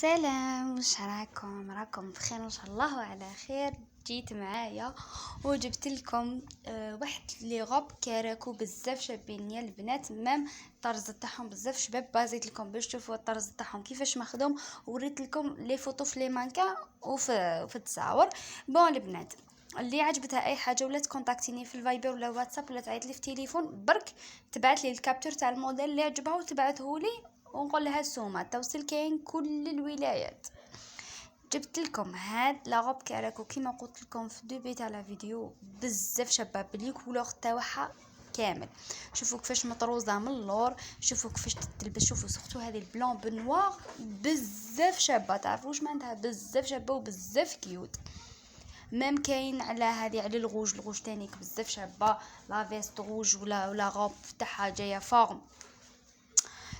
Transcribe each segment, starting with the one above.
سلام، وش راكم بخير ان شاء الله وعلى خير. جيت معايا وجبت لكم واحد لي غوب كراكو بزاف شابين يا البنات، مام الطرز تاعهم بزاف شباب. بازيت لكم باش تشوفوا الطرز تاعهم كيفاش مخدوم، وريت لكم لي فوتو في لي مانكا وفي التصاور. بون البنات اللي عجبتها اي حاجه ولا تكونتاكتيني في الفايبر ولا واتساب ولا تعيط لي في التليفون، برك تبعت لي الكابتور تاع الموديل اللي عجبها وتبعته لي ونقول لها السومه. التوصيل كاين كل الولايات. جبت لكم هاد لاغوب كراكو كيما قلت لكم في دوبي تاع لا فيديو، بزاف شابه بلي كولور تاعها كامل. شوفوا كيفاش مطروزه من اللور، شوفوا كيفاش تلبس، شوفوا سورتو هذه البلون بنوار بزاف شابه. تعرفوش معناتها بزاف شابه وبزاف كيوت. ميم كاين على هذه على الغوج تانيك بزاف شابه، لا فيست روج ولا غوب تاعها جايه فورم.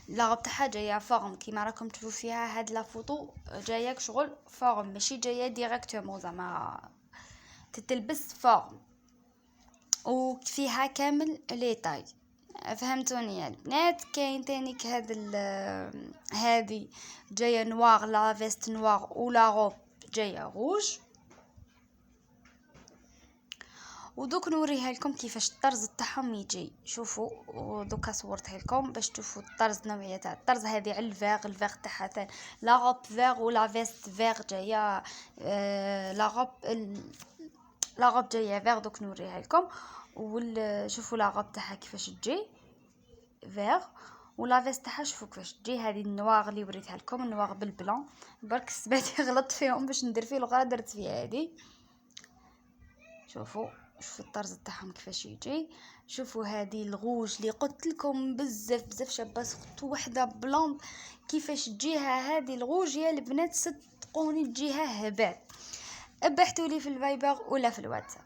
لاغوب تاعها جايه فورم كيما راكم تشوفوا فيها هاد لا فوتو، جاياك شغل فورم ماشي جايه ديريكتومون، زعما تتلبس فورم وفيها كامل لي تاي. فهمتوني يا البنات؟ كاين تانيك هذه جايه نوار، لا فيست نوار ولا غوب جايه روج. ودوك نوريها لكم كيفاش الطرز تاعهم يجي. شوفوا ودوكا صورتها لكم باش تشوفوا الطرز، نوعيه تاع الطرز هذه على الفيغ تاعها لا غوب فيغ ولا فيست فيغ جايه. لا غوب جايه فيغ. دوك نوريها لكم شوفوا لا غوب تاعها كيفاش تجي فيغ، ولا فيست تاعها شوفوا كيفاش تجي. هذه النواغ اللي وريتها لكم، النواغ بالبلون، برك سباتي غلطت فيهم باش ندير فيه الغرا درت فيه هذه. شوفوا الطرز تاعهم كيفاش يجي. شوفوا هذه الغوج اللي قلت لكم بزاف شابه، سورتو وحده بلوند كيفاش تجيها هذه الغوج يا البنات، صدقوني تجيها هبال. ابحثوا لي في الفايبر ولا في الواتساب.